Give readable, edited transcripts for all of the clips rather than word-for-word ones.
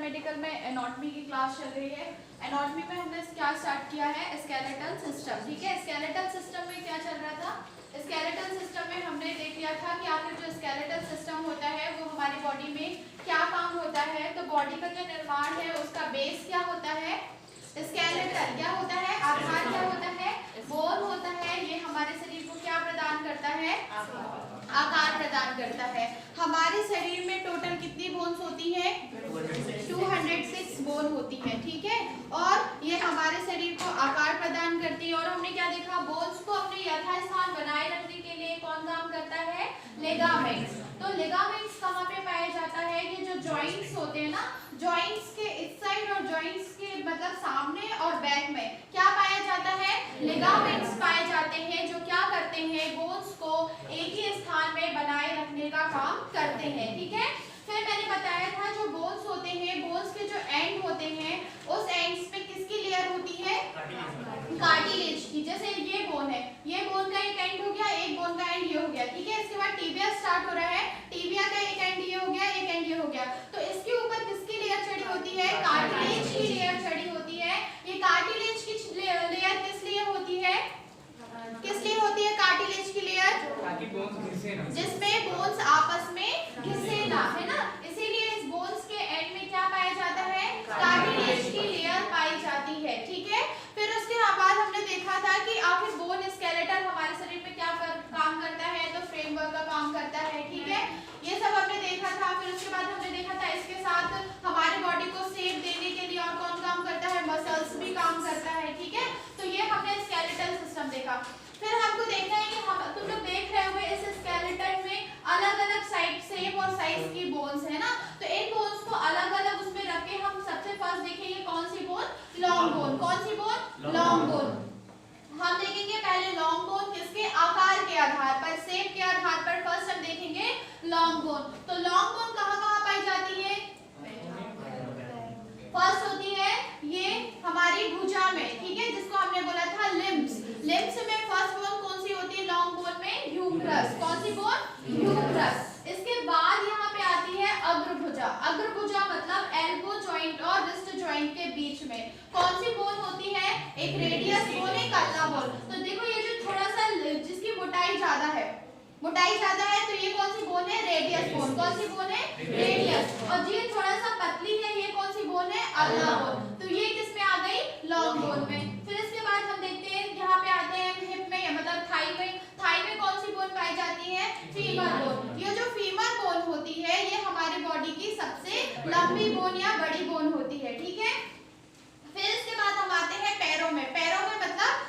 Medical में anatomy की class चल रही है। एनाटॉमी में हमने क्या स्टार्ट किया है, स्केलेटल सिस्टम। ठीक है, स्केलेटल सिस्टम में क्या चल रहा था, स्केलेटल सिस्टम में हमने देख लिया था कि आखिर जो स्केलेटल सिस्टम होता है वो हमारी बॉडी में क्या काम होता है। तो बॉडी का जो निर्माण है उसका बेस क्या होता है, स्केलेटल क्या होता है, आधार क्या होता है, बोन होता है। ये हमारे शरीर को क्या प्रदान करता है, आकार प्रदान करता है। हमारे शरीर में टोटल कितनी बोन्स होती है, 206 बोन होती है। ठीक है, और ये हमारे शरीर को आकार प्रदान करती है। और हमने क्या देखा, बोन्स को अपने यथास्थान बनाए रखने के लिए कौन काम करता है, लिगामेंट्स। तो लिगामेंट्स कहाँ पे पाया जाता है, ये जो जॉइंट्स होते हैं ना, जॉइंट्स के इस साइड और जॉइंट्स के मतलब सामने और बैक में क्या पाया जाता है, लिगामेंट्स पाए जाते हैं, जो क्या करते हैं, बोन्स को एक ही स्थान में बनाए रखने का काम करते हैं। ठीक है, फिर मैंने बताया था जो बोन्स होते हैं, बोन्स के जो एंड होते हैं उस एंड्स पे किसकी लेयर होती है, कार्टिलेज की। जैसे ये बोन है, ये बोन का एक एंड हो गया, एक बोन का एंड ये हो गया। ठीक है, इसके बाद टीबिया स्टार्ट हो रहा है, टीबिया का एक एंड ये हो गया, एक एंड ये हो गया। तो इसके ऊपर किसकी लेयर चढ़ी होती है, कार्टिलेज की लेयर चढ़ी होती है। ये कार्टिलेज की लेयर किस लिए होती है, किस लिए होती है कार्टिलेज की लेयर, ताकि बोन्स घिसे ना, जिसमें बोन्स आपस में घिसे ना, है ना। इसीलिए इस बोन्स के एंड में क्या पाया जाता है, कार्टिलेज की लेयर पाई जाती है। ठीक है, फिर उसके बाद हमने देखा था कि आखिर बोन स्केलेटल हमारे शरीर में क्या काम करता है, तो फ्रेमवर्क का काम करता है। ठीक है, ये सब हमने देखा था। फिर उसके बाद हमने देखा था इसके साथ हमारे बॉडी को शेप देने के लिए और कौन काम करता है, मसल्स भी काम करता है। ठीक है, तो ये हमने स्केलेटल सिस्टम देखा। फिर हमको देखना है कि हम तुम लोग देख रहे हुए इस स्केलेटन में अलग अलग साइज शेप और साइज की बोन्स है ना। तो इन बोन्स को अलग अलग उसमें रख के हम सबसे फर्स्ट देखेंगे कौन सी बोन, लॉन्ग बोन। कौन सी बोन, लॉन्ग बोन। हम देखेंगे पहले लॉन्ग बोन किसके आकार के आधार पर, शेप के आधार पर फर्स्ट हम देखेंगे लॉन्ग बोन। तो लॉन्ग बोन कहाँ कहाँ पाई जाती है, फर्स्ट होती है ये हमारी भुजा में। ठीक है, जिसको हमने बोला था लिम्स। लिम्स में फर्स्ट बोन कौन सी होती है लॉन्ग बोन में, ह्यूमरस। कौन सी बोन, ह्यूमरस। इसके बाद यहाँ पे आती है अग्रभुजा। अग्रभुजा मतलब एल्बो जॉइंट और रिस्ट जॉइंट के बीच में कौन सी बोन होती है, एक रेडियस बोन, एक अल्ना बोन। तो देखो ये जो थोड़ा सा जिसकी मोटाई ज्यादा है, मोटाई ज्यादा है, तो ये कौन सी बोन है, रेडियस बोन। कौन सी बोन है, रेडियस। और ये थोड़ा सा पतली है, ये कौन सी बोन है, अल्ना बोन। तो ये किस में आ गई, लॉन्ग बोन में। फिर इसके बाद हम देखते हैं यहाँ पे आते हैं हिप में, मतलब थाई में। थाई में कौन सी बोन पाई जाती है, फीमर बोन। ये जो फीमर बोन होती है ये हमारी बॉडी की सबसे लंबी बोन या बड़ी बोन होती है। ठीक है, फिर इसके बाद हम आते हैं पैरों में। पैरों में मतलब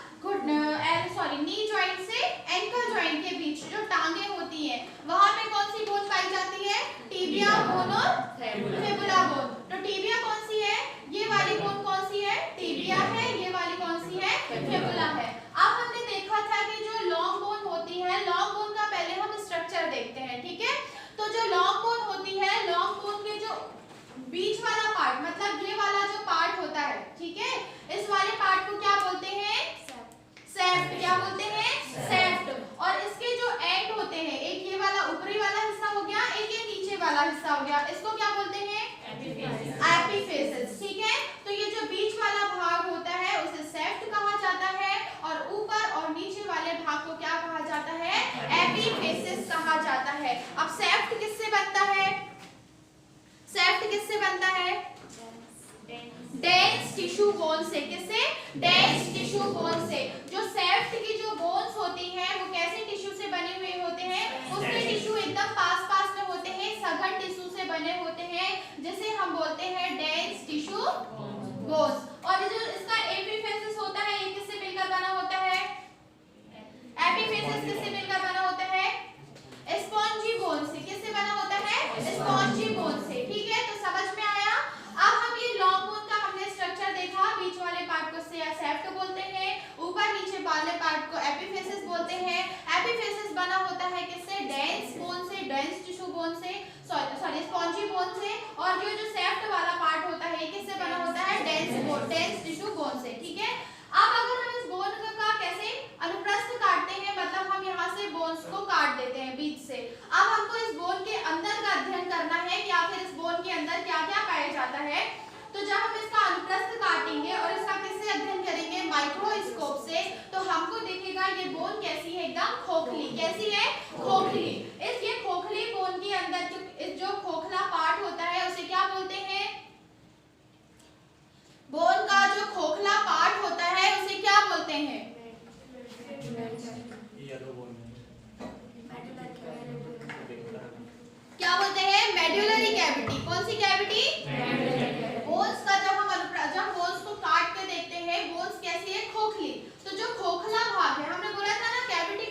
नी जॉइंट से एंकल जॉइंट के बीच जो टांगे होती हैं वहां पे कौन सी बोन पाई जाती है, टिबिया बोन और फिबुला बोन। तो टिबिया कौन सी है, ये वाली बोन कौन सी है, टिबिया है, ये वाली कौन सी है, फिबुला है। अब हमने देखा था कि जो लॉन्ग बोन होती है, लॉन्ग बोन का पहले हम स्ट्रक्चर देखते हैं। ठीक है, तो जो लॉन्ग बोन होती है, लॉन्ग बोन के जो बीच वाला पार्ट मतलब ये वाला जो पार्ट होता है, ठीक है, इस वाले पार्ट को क्या बोलते हैं, सेफ्ट। क्या बोलते हैं, सेफ्ट। और इसके जो एंड होते हैं, एक ये वाला ऊपरी वाला हिस्सा हो गया, एक ये नीचे वाला हिस्सा हो गया, इसको क्या बोलते हैं, एपिफेसिस। ठीक है, तो ये जो बीच वाला भाग होता है उसे सेफ्ट कहा जाता है, और ऊपर और नीचे वाले भाग को क्या कहा जाता है, एपिफेसिस कहा जाता है। अब सेफ्ट किससे बनता है, सेफ्ट किससे बनता है, डेंस टिश्यू बोन से। किससे, डेंस टिश्यू बोन से। जो सेफ्ट की जो बोन्स होती हैं वो कैसे टिश्यू से बने हुए होते हैं, उसके टिश्यू एकदम पास पास में होते हैं, सघन टिश्यू से बने होते हैं, जिसे हम बोलते हैं डेंस टिश्यू बोन्स। और जो इसका एपिफेसिस होता है ये किससे मिलकर बना होता है, एपिफेसिस किससे मिलकर बना होता है, स्पॉन्जी बोन से। किससे बना होता है, स्पॉन्जी बोन से। ठीक है, तो समझ में आया। अब हम ये लॉन्ग बोन का हमने स्ट्रक्चर देखा, बीच वाले पार्ट को सेफ्ट बोलते हैं, ऊपर नीचे वाले पार्ट को एपिफेसिस बोलते हैं। एपिफेसिस बना होता है किससे, डेंस बोन से, डेंस टिश्यू बोन से, सॉरी स्पॉन्जी बोन से। और जो सेफ्ट वाला पार्ट होता है ये किससे बना होता है, डेंस बोन खोखली। कैसी है? खोखली। इस ये खोखली बोन के अंदर जो खोखला पार्ट होता है उसे क्या बोलते हैं? बोन का जो खोखला पार्ट होता है उसे क्या बोलते हैं? क्या बोलते हैं? Medullary cavity. कौन सी कैविटी? बोन्स का जब बोन्स को काट के देखते हैं, बोन्स कैसी है? खोखली। तो जो खोखला भाग है, हमने बोला था ना कैविटी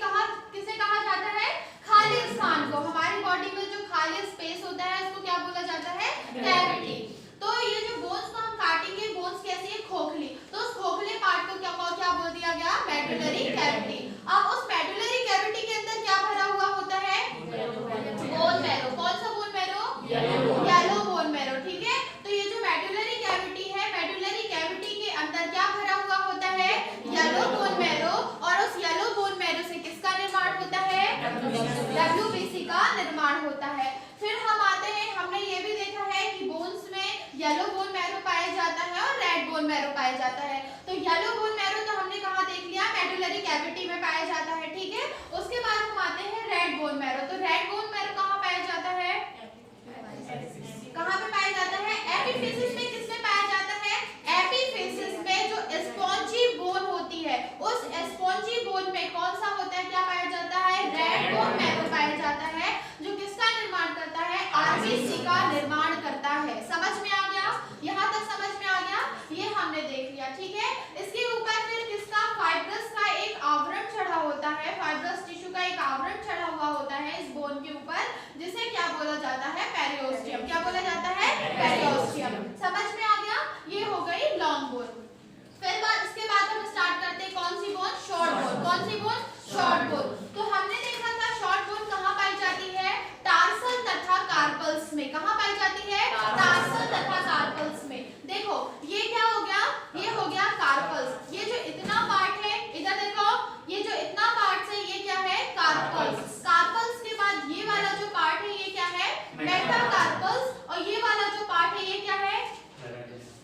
किसे कहा जाता है? खाली स्थान को। हमारी बॉडी में जो खाली स्पेस होता है उसको क्या बोला जाता है? कैविटी। तो ये जो बोन्स को हम काटेंगे, बोन्स कैसी है? खोखली। तो उस खोखले पार्ट को क्या बोल दिया गया? Medullary cavity. अब उस मेडुलरी कैविटी के अंदर क्या भरा हुआ होता है? Bone marrow. कौन सा bone marrow? Yellow bone marrow. ठीक है, तो ये जो मेडुलरी कैविटी है, मेडुलरी कैविटी के अंदर क्या भरा हुआ होता है? Yellow bone marrow. और उस येलो बोन मैरो से किसका निर्माण होता है? डब्ल्यूबीसी का निर्माण होता है। फिर हम आते हैं, हमने ये भी देखा है कि बोन्स में येलो बोन मैरो पाया जाता है और रेड बोन मैरो पाया जाता है। तो येलो बोन मैरो तो हमने कहाँ देख लिया? मेडुलरी कैविटी में पाया जाता है। ठीक है, उसके बाद हम आते हैं रेड बोन मैरो। तो रेड बोन मैरो कहाँ पाया जाता है? कहाँ पे पाया जाता है? एपिफिसिस में। किसमें पाया जाता है? एपिफिसिस में। जो स्पॉन्जी बोन होती है, उस स्पॉन्जी बोन में कौन सा होता है? क्या पाया जाता है? रेड बोन मैरो पाया जाता है, जो किसका निर्माण करता है? आरबीसी का निर्माण करता है। समझ में आ गया? यहाँ तक समझ में आ गया? ये हमने देख लिया। ठीक है, इसके ऊपर फिर किसका? फाइब्रस का एक आवरण चढ़ा होता है। फाइब्रस टिश्यू का एक आवरण चढ़ा हुआ होता है इस बोन के ऊपर, जिसे क्या बोला जाता है? पेरिओस्टियम। क्या बोला जाता है? पेरिओस्टियम। समझ में आ गया? ये हो गई लॉन्ग बोन। फिर इसके बाद हम स्टार्ट करते हैं कौन सी बोन? Short bone. कौन सी बोन? Short bone. तो हमने देखा था शॉर्ट बोन कहाँ पाई जाती है? टार्सल तथा कार्पल्स में। कहाँ पाई जाती है? टार्सल तथा कार्पल्स में। देखो ये क्या हो गया? ये हो गया कार्पल्स। ये जो इतना पार्ट है, इधर देखो, ये जो इतना पार्ट है ये क्या है? कार्पल्स। कार्पल्स के बाद ये वाला जो पार्ट है ये क्या है? मेटाकार्पल्स। और ये वाला जो पार्ट है ये क्या है?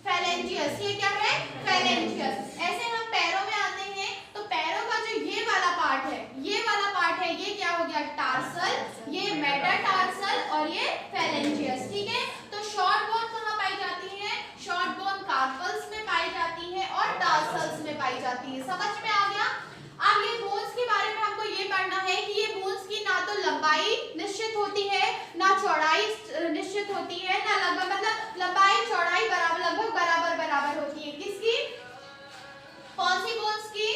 फेलेंजियस। ये क्या है? फेलेंजियस। ऐसे हम पैरों में आते हैं, तो पैरों का जो ये वाला पार्ट है, ये वाला पार्ट है, ये क्या हो गया? टार्सल, ये मेटाटार्सल और ये फेलेंजियस। ठीक है, तो शॉर्ट बोन कहाँ पाई जाती है? शॉर्ट बोन कार्पल्स में पाई जाती है और टार्सल्स में पाई जाती है। समझ में आ गया? अब ये बोन्स के बारे में हमको ये पढ़ना है कि ये बोन्स की ना तो लंबाई निश्चित होती है, ना चौड़ाई निश्चित होती है, ना लगभग, मतलब लंबाई चौड़ाई लगभग बराबर होती है। किसकी? कौन सी बोन्स की?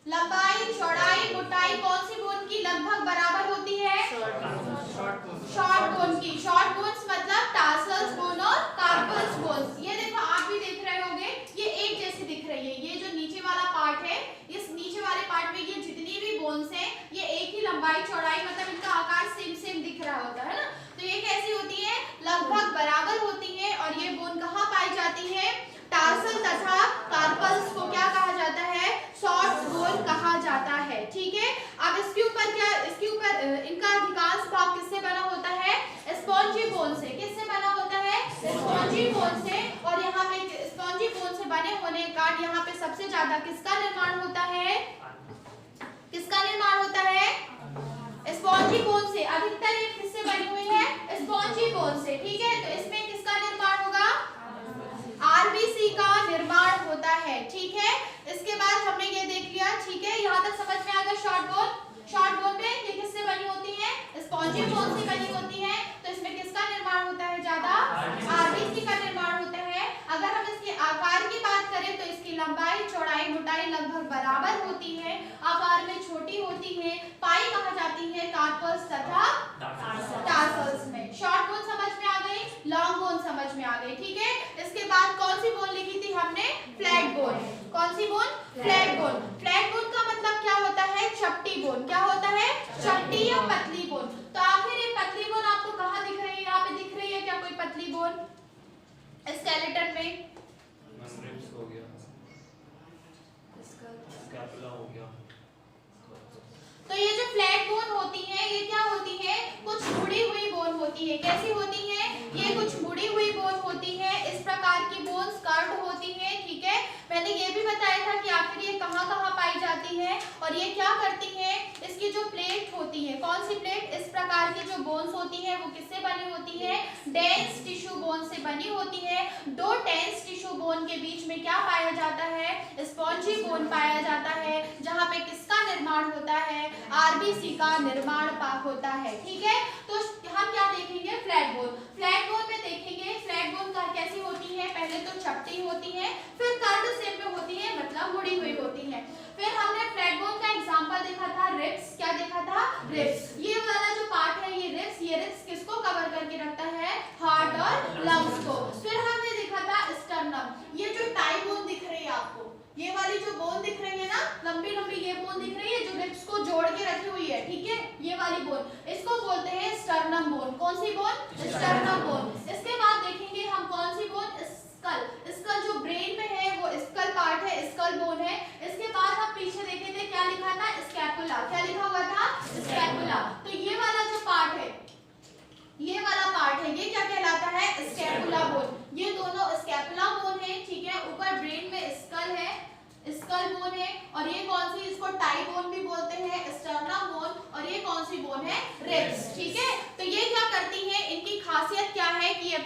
लंबाई, चौड़ाई, मोटाई कौन सी बोन की लगभग बराबर होती है? शॉर्ट बोन की। शॉर्ट बोन्स मतलब टार्सल्स बोन और कार्पल्स बोन्स। ये देखो, आप भी देख रहे होंगे, ये एक जैसी दिख रही है। ये जो नीचे वाला पार्ट है, इस नीचे वाले पार्ट में ये जितनी भी बोन्स हैं, ये एक ही लंबाई चौड़ाई, मतलब इनका आकार सेम दिख रहा होता है ना। तो ये कैसी होती है? लगभग बराबर होती है। और ये बोन कहाँ पाई जाती है? टार्सल तथा कार्पल्स को क्या कहा जाता है? शॉर्ट बोन कहा जाता है। ठीक है, अब इसके ऊपर इनका अधिकांश भाग किससे बना होता है? स्पॉन्जी बोन से। किससे बना होता है? स्पॉन्जी बोन से। और यहाँ पे स्पॉन्जी बोन से बने होने के कारण यहाँ पे सबसे ज्यादा किसका निर्माण होता है? किसका निर्माण होता है? स्पॉन्जी बोन से। अधिकतर ये किससे बनी हुई है? स्पॉन्जी बोन से। ठीक है, तो इसमें किसका निर्माण होगा? आरबीसी का निर्माण होता है। ठीक है, इसके बाद हमने ये देख लिया। ठीक है, यहाँ तक समझ में आ गया? Short bone. शॉर्ट बोन में ये किससे बनी होती है? स्पॉन्जी बोन से बनी होती है। तो इसमें किसका निर्माण होता है? ज्यादा आरबीसी का निर्माण होता है। अगर हम इसके आकार की बात करें तो इसकी लंबाई, चौड़ाई, मोटाई लगभग बराबर होती है, आकार में छोटी होती है, पाई कहाँ जाती है? कार्पल्स तथा टार्सल्स में। शॉर्ट बोन समझ में आ गई, लॉन्ग बोन समझ में आ गई। ठीक है, इसके बाद कौन सी बोन लिखी थी हमने? Flat bone. कौन सी bone? Flat bone. Flat bone का मतलब क्या होता है? चपटी बोन। क्या होता है? चपटी या पतली बोन। तो आखिर ये पतली बोन आपको कहाँ दिख रही है? यहाँ पे दिख रही है क्या कोई पतली बोन स्केलेटन में? हो गया, स्कैपुला हो गया। तो ये जो फ्लैट बोन होती है ये क्या होती है? कुछ मुड़ी हुई बोन होती है। कैसी होती है? ये कुछ मुड़ी हुई बोन होती है। इस प्रकार की बोन्स कर्व्ड होती है। ठीक है, मैंने ये भी बताया था कि आखिर आखिर ये कहाँ कहाँ पाई जाती है और ये क्या करती है। इसकी जो प्लेट होती है, कौन सी प्लेट, इस प्रकार की जो बोन्स होती है वो किससे बनी होती है, डेंस टिश्यू बोन से बनी होती है। दो डेंस टिश्यू बोन के बीच में क्या पाया जाता है, स्पॉन्जी बोन पाया जाता है, जहाँ पे किसका निर्माण होता है, आरबीसी का निर्माण होता है। ठीक है, तो हम क्या देखेंगे, फ्लैट बोन। फ्लैट बोन में देखेंगे फ्लैट बोन का कैसी होती है, पहले तो चपटी होती है, फिर कर्व शेप में होती है, मतलब मुड़ी हुई होती है। फिर हमने फ्लैट बोन का एग्जांपल देखा था रिब्स, क्या देखा था, रिब्स। ये वाला जो पार्ट है ये रिब्स किसको कवर करके रखता है, हार्ट और लंग्स को। फिर हमने देखा था स्टर्नम, ये जो टाई बोन दिख रही है आपको, ये वाली जो बोन दिख रही है ना, लंबी लंबी ये बोन दिख रही है जो रिब्स को जोड़ के रखी हुई है, ठीक है, ये वाली बोन, इसको बोलते हैं स्टर्नम बोन। कौन सी बोन, स्टर्नम बोन। इसके बाद देखेंगे हम कौन सी बोन, स्कल। स्कल जो ब्रेन में है वो स्कल पार्ट है, स्कल बोन है। इसके बाद हम पीछे देखे थे क्या लिखा था, स्कैपुला। क्या लिखा हुआ था, स्कैपुला। तो ये वाला जो पार्ट है, ये वाला पार्ट है, ये क्या कहलाता है, स्कैपुला बोन। ये दोनों स्कैपुला बोन है, ठीक है, ऊपर ब्रेन में स्कल है, स्कल बोन है, और ये कौन सी, इसको टाई बोन भी बोलते हैं, स्टर्नम बोन, और ये कौन सी बोन है, रिब्स। ठीक है, तो ये क्या करती है, इनकी खासियत क्या है कि ये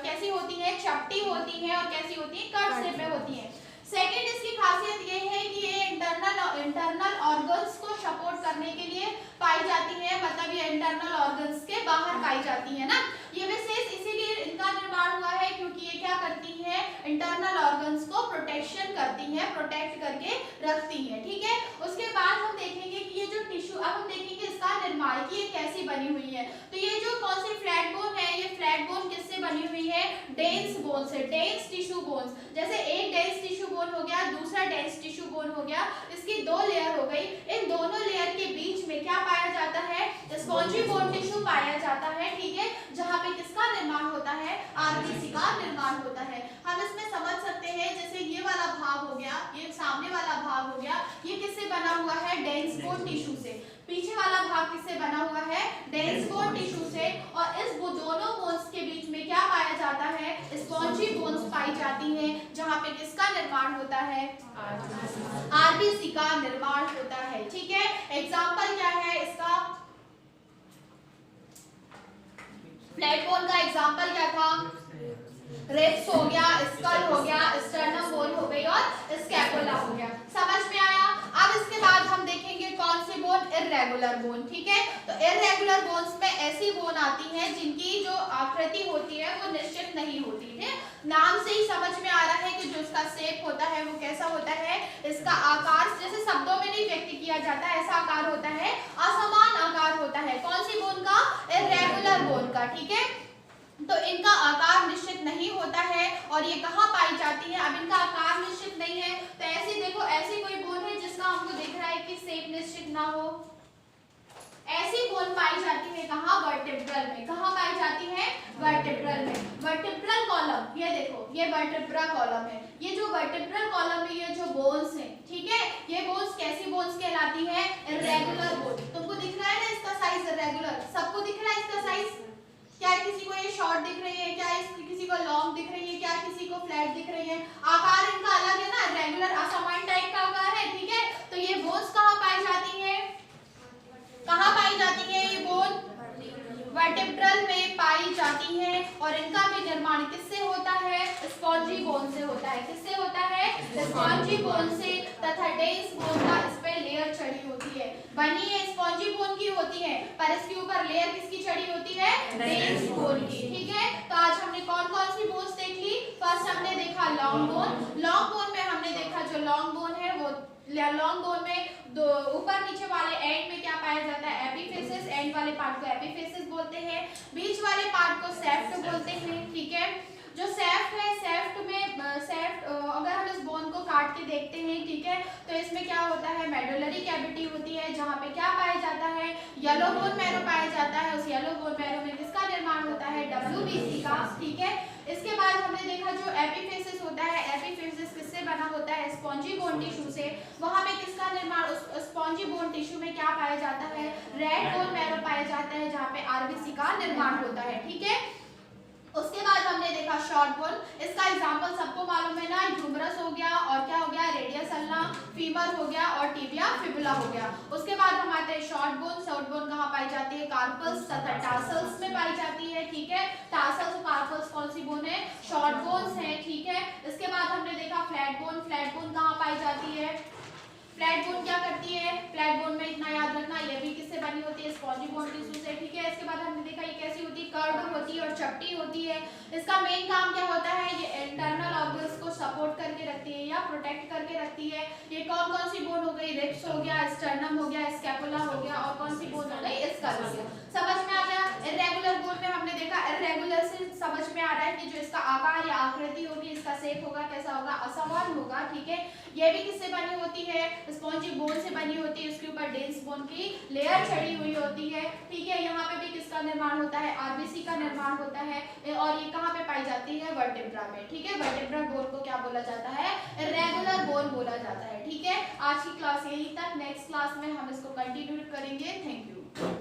कैसी होती है, चपटी होती है, और कैसी होती है, कर्व शेप में होती है। सेकंड इसकी खासियत ये है कि ये इंटरनल ऑर्गन्स को सपोर्ट करने के लिए पाई जाती है, मतलब ये इंटरनल ऑर्गन्स के बाहर पाई जाती है ना। ये विशेष इसीलिए इनका निर्माण हुआ है क्योंकि ये क्या करती है, इंटरनल ऑर्गन्स को प्रोटेक्शन करती है, प्रोटेक्ट करके रखती है। ठीक है, उसके बाद हम देखेंगे कि ये जो टिश्यू, अब हम देखेंगे इसका निर्माण कि ये कैसी बनी हुई है। तो ये जो कौन सी फ्लैट बोन है, ये फ्लैट बोन किससे बनी हुई है, डेंस बोन से, डेंस टिश्यू बोन्स। जैसे एक डेंस टिश्यू बोन हो गया, दूसरा डेंस टिश्यू बोन हो गया, इसकी दो लेयर हो गई। इन दोनों लेयर के बीच में क्या पाया जाता है, स्पॉन्जी बोन टिश्यू पाया जाता है। ठीक है, जहाँ पे किसका निर्माण होता है, आरबीसी का निर्माण होता है। हम इसमें समझ सकते हैं, जैसे ये वाला भाग हो गया, ये सामने वाला भाग हो गया, ये किससे बना हुआ है, डेंस बोन टिश्यू से। पीछे वाला भाग किससे बना हुआ है, डेंस बोन टिश्यू से। और इस दोनों बोन्स के बीच में क्या पाया जाता है, स्पॉन्जी बोन्स पाई जाती है, जहाँ पे किसका निर्माण होता है, आरबीसी का निर्माण होता है। ठीक है, एग्जाम्पल क्या है इसका, फ्लैट बोन का एग्जाम्पल क्या था, रिब्स हो गया, स्कल हो गया, स्टर्नम बोन हो गई और स्कैपुला हो गया। समझ में आया। अब इसके बाद हम देखेंगे कौन सी बोन, इर्रेगुलर बोन। ठीक है, तो इर्रेगुलर बोन्स में ऐसी बोन आती है जिनकी जो आकृति होती है वो निश्चित नहीं होती है। नाम से ही समझ में आ रहा है कि जो इसका शेप होता है वो कैसा होता है, इसका आकार जैसे शब्दों में नहीं व्यक्त किया जाता, ऐसा आकार होता है, असमान आकार होता है। कौन सी बोन का, इर्रेगुलर बोन का। ठीक है, तो इनका आकार निश्चित नहीं होता है और ये कहाँ पाई जाती है, अब इनका आकार निश्चित नहीं है, तो ऐसी देखो, ऐसी कोई बोन है जिसका हमको दिख रहा है कि शेप निश्चित ना हो, ऐसी बोन पाई जाती है कहाँ, वर्टिब्रल में। कहाँ पाई जाती है, वर्टिब्रल में। वर्टिब्रल कॉलम, ये देखो, ये वर्टिब्रा कॉलम है। ये जो वर्टिब्रल कॉलम में ये जो बोन्स हैं, ठीक है, ये बोन्स कैसी बोन्स कहलाती है, इर्रेगुलर बोन। तुमको दिख रहा है ना इसका साइज इर्रेगुलर, सबको दिख रहा है इसका साइज, क्या किसी को ये शॉर्ट दिख रही है, क्या किसी को लॉन्ग दिख रही है, क्या किसी को फ्लैट दिख रही है, आकार इनका अलग है ना, रेगुलर असमान टाइप का आकार है। ठीक है, तो ये बोन्स कहाँ पाई जाती है, कहाँ पाई जाती है, ये बोन वर्टिब्रल में पाई जाती है और इनका भी निर्माण किससे होता है, स्पॉन्जी बोन से होता है। किससे होता है, स्पॉन्जी बोन से, तथा डेंस बोन का इस पे लेयर चढ़ी होती है। बनी है स्पॉन्जी बोन की होती है, पर इसके ऊपर लेयर किसकी चढ़ी होती है, डेंस बोन की। ठीक है, तो आज हमने कौन कौन सी बोन्स देख ली। फर्स्ट हमने देखा लॉन्ग बोन। लॉन्ग बोन में हमने देखा जो लॉन्ग बोन है वो, लॉन्ग बोन में दो ऊपर नीचे वाले एंड में क्या पाया जाता है, एपिफिसिस, एंड वाले पार्ट को एपिफिसिस बोलते हैं, बीच वाले पार्ट को सेफ्ट बोलते हैं। ठीक है, जो सेफ्ट है, सेफ्ट में अगर हम इस बोन को काट के देखते हैं, ठीक है, तो इसमें क्या होता है, मेडुलरी कैविटी होती है, जहाँ पे क्या पाया जाता है, येलो बोन मैरो पाया जाता है। उस येलो बोन मैरो में किसका निर्माण होता है, WBC का। ठीक है, इसके बाद हमने देखा जो एपिफिसिस होता है, एपिफिसिस किससे बना होता है, स्पॉन्जी बोन टिश्यू से। वहाँ पे किसका निर्माण, उस स्पॉन्जी बोन टिश्यू में क्या पाया जाता है, रेड बोन मैरो पाया जाता है, जहाँ पे आरबीसी का निर्माण होता है। ठीक है, उसके बाद हमने देखा शॉर्ट शॉर्ट बोन, इसका एग्जांपल सबको मालूम है ना, ह्यूमरस हो गया और क्या हो गया, रेडियस अल्ना, फीमर हो गया और टिबिया फिबुला हो गया। उसके बाद हम आते हैं शॉर्ट बोन। शॉर्ट बोन कहाँ पाई जाती है, कार्पल्स तथा टार्सल्स में पाई जाती है, ठीक है। टार्सल्स और कार्पल्स कौन सी बोन है, शॉर्ट बोन्स है, ठीक है। इसके बाद हमने देखा फ्लैट बोन। फ्लैट बोन कहाँ पाई जाती है, फ्लैट बोन क्या करती है, फ्लैट बोन में इतना याद रखना, ये भी किससे बनी होती है, स्पॉन्जी बोन टिश्यू से, ठीक है। इसके बाद हमने देखा ये कैसी होती है, कर्व्ड होती है और चपटी होती है। इसका मेन काम क्या होता है, ये इंटरनल ऑर्गन्स को सपोर्ट करके रखती है या प्रोटेक्ट करके रखती है। ये कौन कौन सी बोन हो गई, रिब्स हो गया, स्टर्नम हो गया, स्कैपुला हो गया और कौन सी बोन हो गई, स्कल हो गया। समझ में आ गया। इर्रेगुलर बोन में हमने देखा, इर्रेगुलर से समझ में आ रहा है कि जो इसका आकार या आकृति होगी, इसका शेप होगा कैसा होगा, असमान होगा, ठीक है। ये भी किससे बनी होती है, स्पॉन्जी बोन से बनी होती है, उसके ऊपर डेंस बोन की लेयर चढ़ी हुई होती है, ठीक है। यहाँ पे भी किसका निर्माण होता है, आरबीसी का निर्माण होता है और ये कहाँ पे पाई जाती है, वर्टेब्रा में, ठीक है। वर्टेब्रा बोन को क्या बोला जाता है, इर्रेगुलर बोन बोला जाता है, ठीक है। आज की क्लास यहीं तक, नेक्स्ट क्लास में हम इसको कंटिन्यू करेंगे। Thank you.